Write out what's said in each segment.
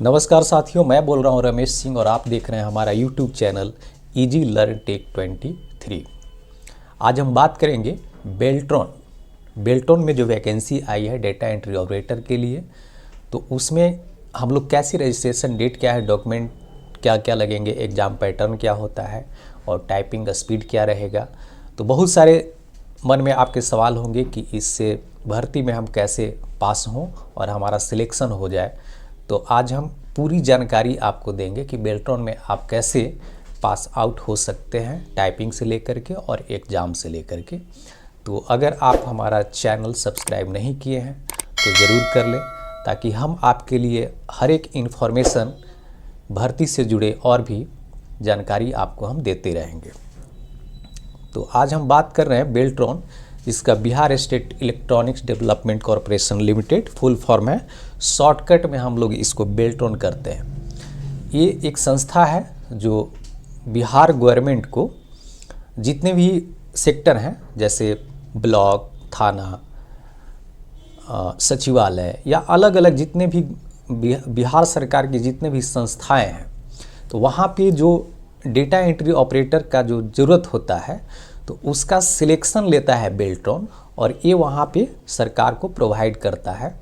नमस्कार साथियों, मैं बोल रहा हूं रमेश सिंह और आप देख रहे हैं हमारा YouTube channel easy learn take 23। आज हम बात करेंगे बेल्ट्रॉन में जो वैकेंसी आई है डेटा एंट्री ऑपरेटर के लिए, तो उसमें हम लोग कैसे रजिस्ट्रेशन डेट क्या है, डॉक्यूमेंट क्या क्या लगेंगे, एग्ज़ाम पैटर्न क्या होता है और टाइपिंग स्पीड क्या रहेगा। तो बहुत सारे मन में आपके सवाल होंगे कि इससे भर्ती में हम कैसे पास हों और हमारा सिलेक्शन हो जाए। तो आज हम पूरी जानकारी आपको देंगे कि बेल्ट्रॉन में आप कैसे पास आउट हो सकते हैं, टाइपिंग से लेकर के और एग्ज़ाम से लेकर के। तो अगर आप हमारा चैनल सब्सक्राइब नहीं किए हैं तो ज़रूर कर लें, ताकि हम आपके लिए हर एक इन्फॉर्मेशन भर्ती से जुड़े और भी जानकारी आपको हम देते रहेंगे। तो आज हम बात कर रहे हैं बेल्ट्रॉन, जिसका Bihar state electronics development corporation limited full form है। शॉर्टकट में हम लोग इसको बेल्ट्रॉन करते हैं। ये एक संस्था है जो बिहार गवर्नमेंट को जितने भी सेक्टर हैं, जैसे ब्लॉक, थाना, सचिवालय या अलग अलग जितने भी बिहार सरकार की जितने भी संस्थाएं हैं, तो वहाँ पे जो डेटा एंट्री ऑपरेटर का जो ज़रूरत होता है तो उसका सिलेक्शन लेता है बेल्ट्रॉन, और ये वहाँ पे सरकार को प्रोवाइड करता है।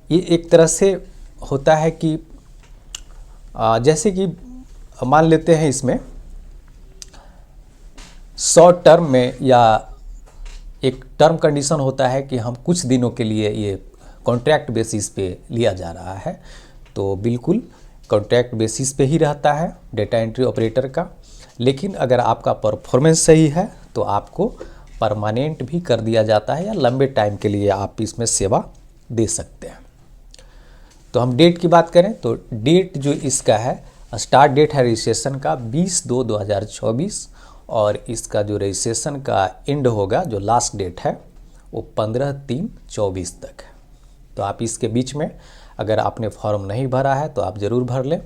ये एक तरह से होता है कि जैसे कि मान लेते हैं इसमें शॉर्ट टर्म में या एक टर्म कंडीशन होता है कि हम कुछ दिनों के लिए ये कॉन्ट्रैक्ट बेसिस पे लिया जा रहा है, तो बिल्कुल कॉन्ट्रैक्ट बेसिस पे ही रहता है डेटा एंट्री ऑपरेटर का। लेकिन अगर आपका परफॉर्मेंस सही है तो आपको परमानेंट भी कर दिया जाता है या लंबे टाइम के लिए आप इसमें सेवा दे सकते हैं। तो हम डेट की बात करें तो डेट जो इसका है, स्टार्ट डेट है रजिस्ट्रेशन का 20/2/2024, और इसका जो रजिस्ट्रेशन का एंड होगा, जो लास्ट डेट है, वो 15/3/24 तक है। तो आप इसके बीच में अगर आपने फॉर्म नहीं भरा है तो आप ज़रूर भर लें।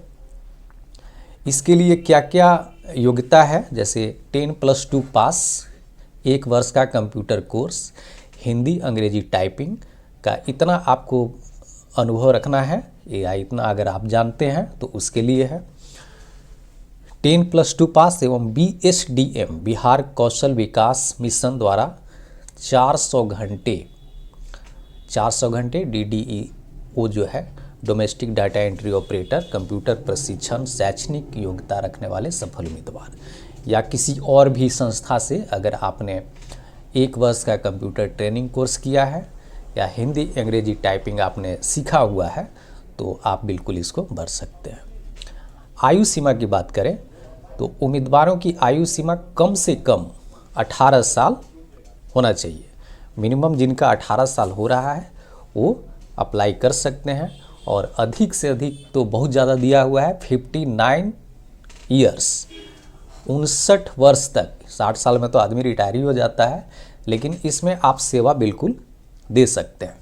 इसके लिए क्या क्या योग्यता है, जैसे 10+2 पास, 1 वर्ष का कंप्यूटर कोर्स, हिंदी अंग्रेजी टाइपिंग का इतना आपको अनुभव रखना है, या इतना अगर आप जानते हैं तो उसके लिए है। 10+2 पास एवं BSDM बिहार कौशल विकास मिशन द्वारा 400 घंटे DDEO जो है domestic data entry operator computer प्रशिक्षण शैक्षणिक योग्यता रखने वाले सफल उम्मीदवार, या किसी और भी संस्था से अगर आपने 1 वर्ष का कंप्यूटर ट्रेनिंग कोर्स किया है या हिंदी अंग्रेजी टाइपिंग आपने सीखा हुआ है, तो आप बिल्कुल इसको भर सकते हैं। आयु सीमा की बात करें तो उम्मीदवारों की आयु सीमा कम से कम 18 साल होना चाहिए। मिनिमम जिनका 18 साल हो रहा है वो अप्लाई कर सकते हैं, और अधिक से अधिक तो बहुत ज़्यादा दिया हुआ है 59 ईयर्स, 59 वर्ष तक। 60 साल में तो आदमी रिटायर ही हो जाता है, लेकिन इसमें आप सेवा बिल्कुल दे सकते हैं।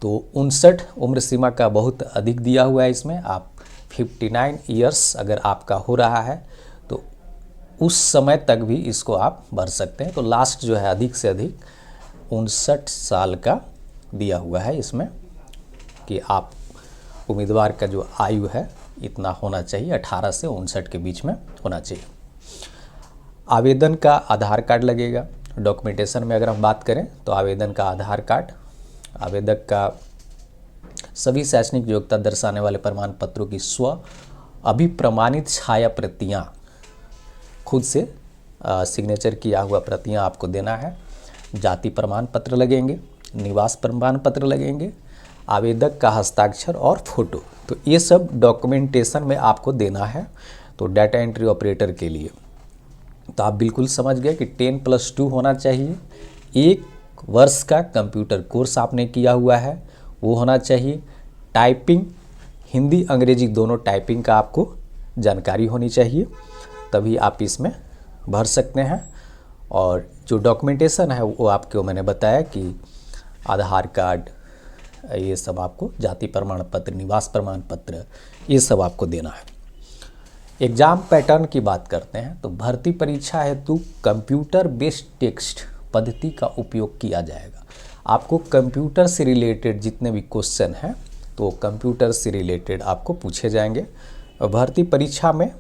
तो 59 उम्र सीमा का बहुत अधिक दिया हुआ है इसमें। आप 59 ईयर्स अगर आपका हो रहा है तो उस समय तक भी इसको आप भर सकते हैं। तो लास्ट जो है अधिक से अधिक 59 साल का दिया हुआ है इसमें, कि आप उम्मीदवार का जो आयु है इतना होना चाहिए, 18 से 59 के बीच में होना चाहिए। आवेदन का आधार कार्ड लगेगा। डॉक्यूमेंटेशन में अगर हम बात करें तो आवेदन का आधार कार्ड, आवेदक का सभी शैक्षणिक योग्यता दर्शाने वाले प्रमाण पत्रों की स्व अभिप्रमाणित छाया प्रतियाँ, खुद से सिग्नेचर किया हुआ प्रतियाँ आपको देना है। जाति प्रमाण पत्र लगेंगे, निवास प्रमाण पत्र लगेंगे, आवेदक का हस्ताक्षर और फोटो। तो ये सब डॉक्यूमेंटेशन में आपको देना है। तो डाटा एंट्री ऑपरेटर के लिए तो आप बिल्कुल समझ गए कि 10+2 होना चाहिए, 1 वर्ष का कंप्यूटर कोर्स आपने किया हुआ है वो होना चाहिए। टाइपिंग हिंदी अंग्रेजी दोनों टाइपिंग का आपको जानकारी होनी चाहिए, तभी आप इसमें भर सकते हैं। और जो डॉक्यूमेंटेशन है वो आपको मैंने बताया कि आधार कार्ड, ये सब आपको, जाति प्रमाण पत्र, निवास प्रमाण पत्र, ये सब आपको देना है। एग्ज़ाम पैटर्न की बात करते हैं तो भर्ती परीक्षा हेतु कंप्यूटर बेस्ड टेक्स्ट पद्धति का उपयोग किया जाएगा। आपको कंप्यूटर से रिलेटेड जितने भी क्वेश्चन हैं तो कंप्यूटर से रिलेटेड आपको पूछे जाएंगे। भर्ती परीक्षा में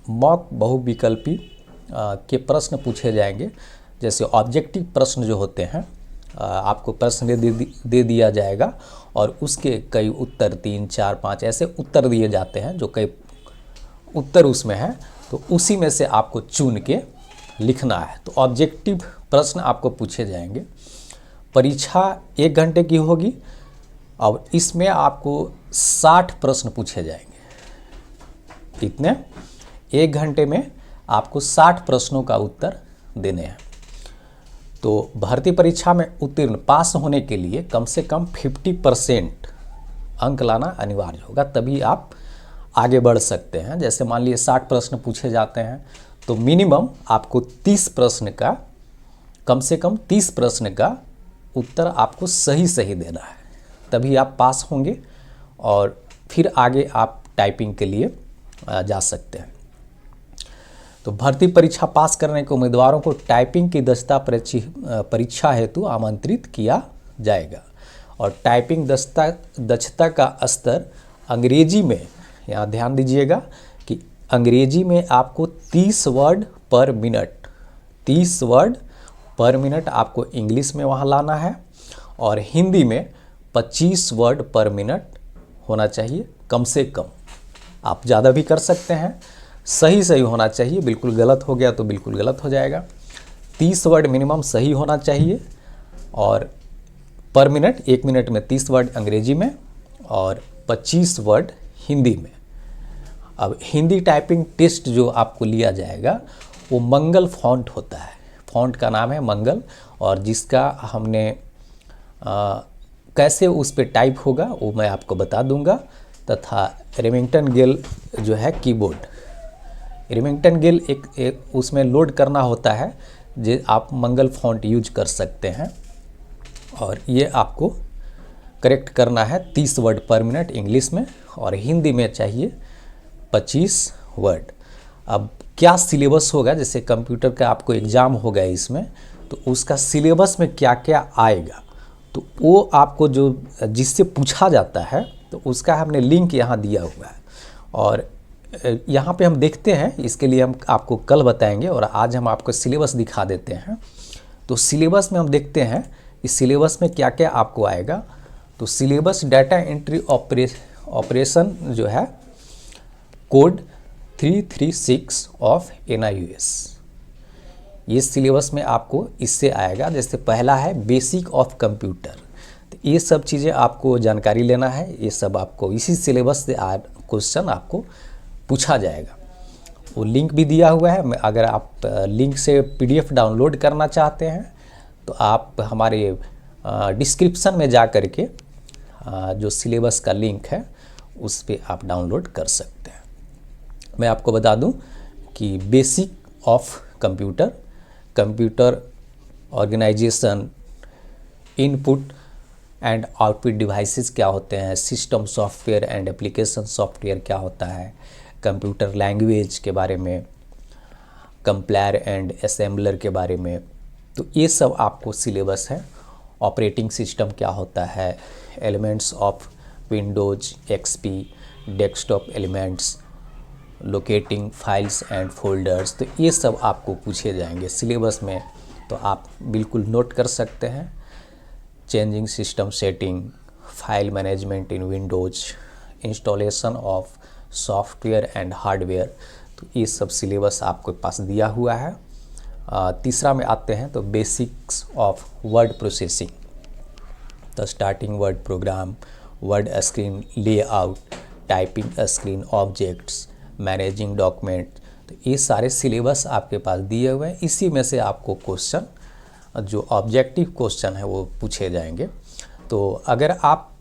मॉक बहुविकल्पी के प्रश्न पूछे जाएंगे। जैसे ऑब्जेक्टिव प्रश्न जो होते हैं, आपको प्रश्न दे दिया जाएगा और उसके कई उत्तर 3, 4, 5 ऐसे उत्तर दिए जाते हैं, जो कई उत्तर उसमें हैं, तो उसी में से आपको चुन के लिखना है। तो ऑब्जेक्टिव प्रश्न आपको पूछे जाएंगे। परीक्षा 1 घंटे की होगी और इसमें आपको 60 प्रश्न पूछे जाएंगे। कितने? 1 घंटे में आपको 60 प्रश्नों का उत्तर देने हैं। तो भर्ती परीक्षा में उत्तीर्ण पास होने के लिए कम से कम 50% अंक लाना अनिवार्य होगा, तभी आप आगे बढ़ सकते हैं। जैसे मान लीजिए 60 प्रश्न पूछे जाते हैं, तो मिनिमम आपको 30 प्रश्न का, कम से कम 30 प्रश्न का उत्तर आपको सही देना है, तभी आप पास होंगे और फिर आगे आप टाइपिंग के लिए जा सकते हैं। तो भर्ती परीक्षा पास करने के उम्मीदवारों को टाइपिंग की परीक्षा हेतु आमंत्रित किया जाएगा। और टाइपिंग दक्षता का स्तर अंग्रेजी में, यहाँ ध्यान दीजिएगा कि अंग्रेजी में आपको 30 वर्ड पर मिनट, 30 वर्ड पर मिनट आपको इंग्लिश में वहाँ लाना है, और हिंदी में 25 वर्ड पर मिनट होना चाहिए कम से कम। आप ज़्यादा भी कर सकते हैं, सही होना चाहिए। बिल्कुल गलत हो गया तो बिल्कुल गलत हो जाएगा। 30 वर्ड मिनिमम सही होना चाहिए, और पर मिनट 1 मिनट में 30 वर्ड अंग्रेजी में और 25 वर्ड हिंदी में। अब हिंदी टाइपिंग टेस्ट जो आपको लिया जाएगा वो मंगल फॉन्ट होता है, फॉन्ट का नाम है मंगल, और जिसका हमने कैसे उस पर टाइप होगा वो मैं आपको बता दूंगा। तथा रेमिंगटन गिल जो है कीबोर्ड, रेमिंगटन गिल एक उसमें लोड करना होता है, जो आप मंगल फॉन्ट यूज कर सकते हैं, और ये आपको करेक्ट करना है 30 वर्ड पर मिनट इंग्लिश में, और हिंदी में चाहिए 25 वर्ड। अब क्या सिलेबस होगा, जैसे कंप्यूटर का आपको एग्ज़ाम होगा इसमें, तो उसका सिलेबस में क्या क्या आएगा, तो वो आपको जो जिससे पूछा जाता है तो उसका हमने लिंक यहाँ दिया हुआ है। और यहाँ पे हम देखते हैं, इसके लिए हम आपको कल बताएंगे, और आज हम आपको सिलेबस दिखा देते हैं। तो सिलेबस में हम देखते हैं इस सिलेबस में क्या क्या आपको आएगा। तो सिलेबस डाटा एंट्री ऑपरेशन जो है कोड 336 ऑफ NIOS, ये सिलेबस में आपको इससे आएगा। जैसे पहला है बेसिक ऑफ कंप्यूटर, तो ये सब चीज़ें आपको जानकारी लेना है, ये सब आपको इसी सिलेबस से क्वेश्चन आपको पूछा जाएगा। वो लिंक भी दिया हुआ है, अगर आप लिंक से PDF डाउनलोड करना चाहते हैं तो आप हमारे डिस्क्रिप्शन में जा कर के जो सिलेबस का लिंक है उस पर आप डाउनलोड कर सकते हैं। मैं आपको बता दूं कि basic of computer, computer organisation, input and output devices क्या होते हैं, system software and application software क्या होता है, कंप्यूटर लैंग्वेज के बारे में, कंपाइलर एंड असेंबलर के बारे में, तो ये सब आपको सिलेबस है। ऑपरेटिंग सिस्टम क्या होता है, elements of Windows XP, desktop elements, locating files and folders, तो ये सब आपको पूछे जाएंगे सिलेबस में, तो आप बिल्कुल नोट कर सकते हैं। Changing system setting, file management in Windows, installation of software and hardware, तो ये सब सिलेबस आपके पास दिया हुआ है। तीसरा में आते हैं तो बेसिक्स ऑफ वर्ड प्रोसेसिंग, तो starting word program, word screen layout, typing screen objects, managing document, तो ये सारे सिलेबस आपके पास दिए हुए हैं। इसी में से आपको क्वेश्चन जो ऑब्जेक्टिव क्वेश्चन है वो पूछे जाएंगे। तो अगर आप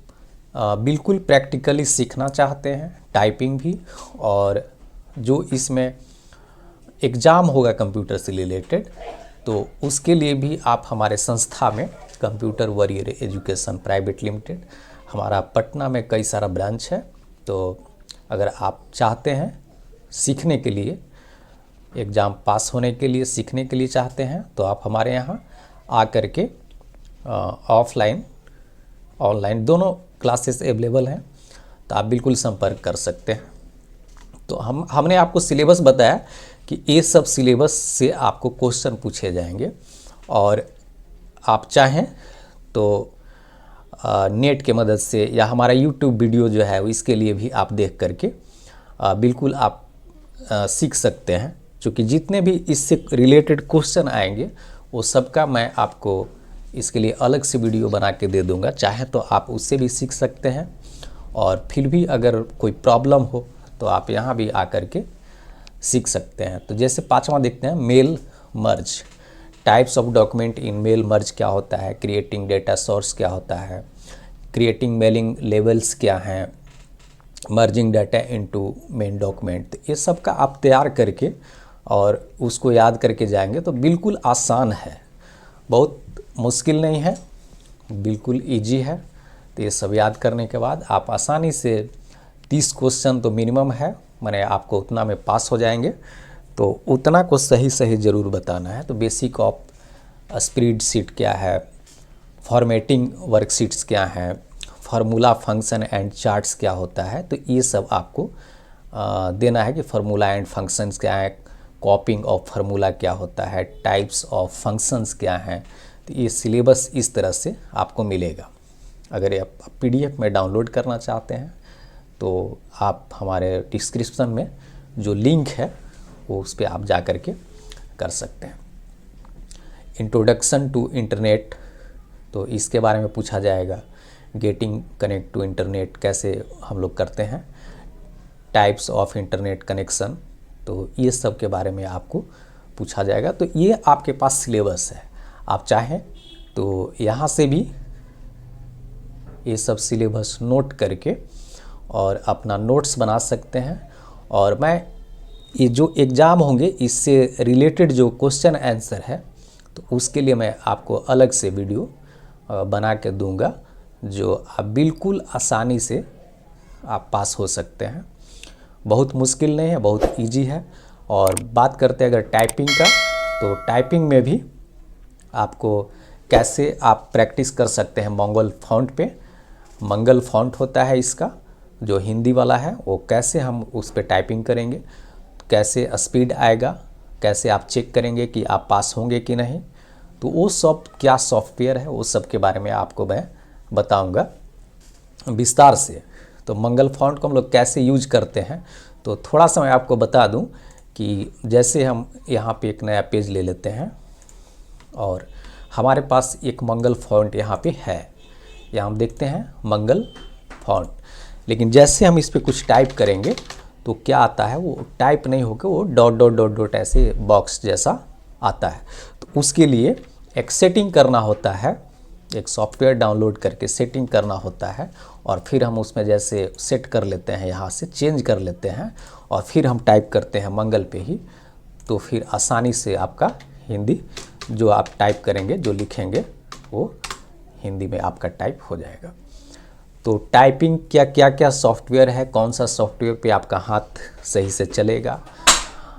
बिल्कुल प्रैक्टिकली सीखना चाहते हैं टाइपिंग भी, और जो इसमें एग्ज़ाम होगा कंप्यूटर से रिलेटेड, तो उसके लिए भी आप हमारे संस्था में computer warrior education private limited, हमारा पटना में कई सारा ब्रांच है, तो अगर आप चाहते हैं सीखने के लिए, एग्ज़ाम पास होने के लिए, सीखने के लिए चाहते हैं, तो आप हमारे यहाँ आ कर के ऑफलाइन ऑनलाइन दोनों क्लासेस अवेलेबल हैं, तो आप बिल्कुल संपर्क कर सकते हैं। तो हमने आपको सिलेबस बताया कि ये सब सिलेबस से आपको क्वेश्चन पूछे जाएंगे, और आप चाहें तो नेट के मदद से या हमारा यूट्यूब वीडियो जो है इसके लिए भी आप देख करके बिल्कुल आप सीख सकते हैं। क्योंकि जितने भी इससे रिलेटेड क्वेश्चन आएंगे वो सबका मैं आपको इसके लिए अलग से वीडियो बना के दे दूंगा, चाहे तो आप उससे भी सीख सकते हैं। और फिर भी अगर कोई प्रॉब्लम हो तो आप यहाँ भी आकर के सीख सकते हैं। तो जैसे 5वां देखते हैं, mail merge, types of document in mail merge क्या होता है, क्रिएटिंग डेटा सोर्स क्या होता है, क्रिएटिंग मेलिंग लेवल्स क्या हैं, merging data into main document. तो ये सब का आप तैयार करके और उसको याद करके जाएंगे तो बिल्कुल आसान है, बहुत मुश्किल नहीं है, बिल्कुल इजी है। तो ये सब याद करने के बाद आप आसानी से 30 क्वेश्चन तो मिनिमम है, माने आपको उतना में पास हो जाएंगे। तो उतना को सही सही ज़रूर बताना है। तो बेसिक ऑफ स्प्रेडशीट क्या है, फॉर्मेटिंग वर्कशीट्स क्या हैं, फार्मूला फंक्शन एंड चार्ट्स क्या होता है, तो ये सब आपको देना है कि फार्मूला एंड फंक्शंस क्या है, कॉपिंग ऑफ फार्मूला क्या होता है, टाइप्स ऑफ फंक्शंस क्या हैं। तो ये सिलेबस इस तरह से आपको मिलेगा। अगर आप PDF में डाउनलोड करना चाहते हैं तो आप हमारे डिस्क्रिप्शन में जो लिंक है वो उस पर आप जा कर के कर सकते हैं। इंट्रोडक्शन टू इंटरनेट, तो इसके बारे में पूछा जाएगा। गेटिंग कनेक्ट टू इंटरनेट कैसे हम लोग करते हैं, टाइप्स ऑफ इंटरनेट कनेक्शन, तो ये सब के बारे में आपको पूछा जाएगा। तो ये आपके पास सिलेबस है, आप चाहें तो यहाँ से भी ये सब सिलेबस नोट करके और अपना नोट्स बना सकते हैं। और मैं ये जो एग्ज़ाम होंगे इससे रिलेटेड जो क्वेश्चन आंसर है तो उसके लिए मैं आपको अलग से वीडियो बना के दूंगा, जो आप बिल्कुल आसानी से आप पास हो सकते हैं। बहुत मुश्किल नहीं है, बहुत इजी है। और बात करते हैं अगर टाइपिंग का, तो टाइपिंग में भी आपको कैसे आप प्रैक्टिस कर सकते हैं मंगल फॉन्ट पे। मंगल फॉन्ट होता है इसका जो हिंदी वाला है, वो कैसे हम उस पर टाइपिंग करेंगे, कैसे स्पीड आएगा, कैसे आप चेक करेंगे कि आप पास होंगे कि नहीं, तो वो सब क्या सॉफ्टवेयर है वो सब के बारे में आपको मैं बताऊंगा विस्तार से। तो मंगल फॉन्ट को हम लोग कैसे यूज करते हैं, तो थोड़ा सा मैं आपको बता दूं कि जैसे हम यहाँ पे एक नया पेज ले लेते हैं और हमारे पास एक मंगल फॉन्ट यहाँ पे है, यहाँ हम देखते हैं मंगल फॉन्ट। लेकिन जैसे हम इस पर कुछ टाइप करेंगे तो क्या आता है, वो टाइप नहीं होकर वो डॉट डॉट डॉट डॉट ऐसे बॉक्स जैसा आता है। तो उसके लिए एक सेटिंग करना होता है, एक सॉफ्टवेयर डाउनलोड करके सेटिंग करना होता है, और फिर हम उसमें जैसे सेट कर लेते हैं, यहाँ से चेंज कर लेते हैं और फिर हम टाइप करते हैं मंगल पे ही, तो फिर आसानी से आपका हिंदी जो आप टाइप करेंगे, जो लिखेंगे, वो हिंदी में आपका टाइप हो जाएगा। तो टाइपिंग क्या क्या क्या सॉफ्टवेयर है, कौन सा सॉफ्टवेयर पे आपका हाथ सही से चलेगा,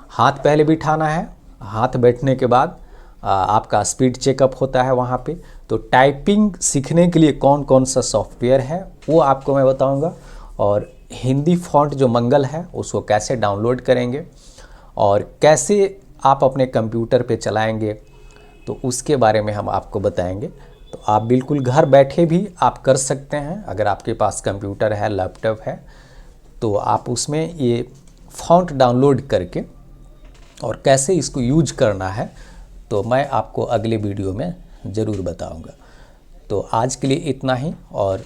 हाथ पहले बिठाना है, हाथ बैठने के बाद आपका स्पीड चेकअप होता है वहाँ पे। तो टाइपिंग सीखने के लिए कौन कौन सा सॉफ्टवेयर है वो आपको मैं बताऊंगा, और हिंदी फॉन्ट जो मंगल है उसको कैसे डाउनलोड करेंगे और कैसे आप अपने कंप्यूटर पे चलाएंगे, तो उसके बारे में हम आपको बताएंगे। तो आप बिल्कुल घर बैठे भी आप कर सकते हैं। अगर आपके पास कंप्यूटर है, लैपटॉप है, तो आप उसमें ये फॉन्ट डाउनलोड करके और कैसे इसको यूज करना है तो मैं आपको अगले वीडियो में ज़रूर बताऊंगा। तो आज के लिए इतना ही, और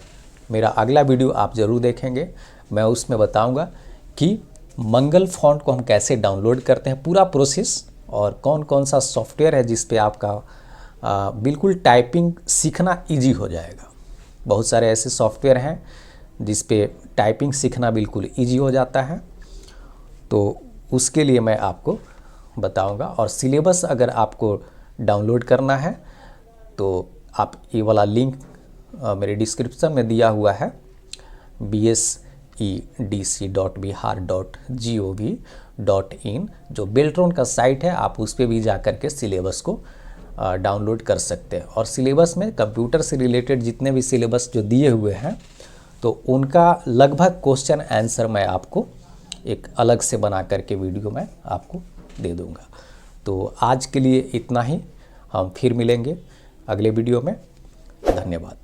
मेरा अगला वीडियो आप ज़रूर देखेंगे। मैं उसमें बताऊंगा कि मंगल फॉन्ट को हम कैसे डाउनलोड करते हैं, पूरा प्रोसेस, और कौन कौन सा सॉफ्टवेयर है जिस पे आपका बिल्कुल टाइपिंग सीखना इजी हो जाएगा। बहुत सारे ऐसे सॉफ्टवेयर हैं जिस पे टाइपिंग सीखना बिल्कुल इजी हो जाता है, तो उसके लिए मैं आपको बताऊंगा। और सिलेबस अगर आपको डाउनलोड करना है तो आप ये वाला लिंक मेरे डिस्क्रिप्शन में दिया हुआ है, bsedc.bihar.gov.in, जो बेल्ट्रॉन का साइट है, आप उस पर भी जा कर के सिलेबस को डाउनलोड कर सकते हैं। और सिलेबस में कंप्यूटर से रिलेटेड जितने भी सिलेबस जो दिए हुए हैं तो उनका लगभग क्वेश्चन आंसर मैं आपको एक अलग से बना करके वीडियो में आपको दे दूंगा। तो आज के लिए इतना ही, हम फिर मिलेंगे अगले वीडियो में। धन्यवाद।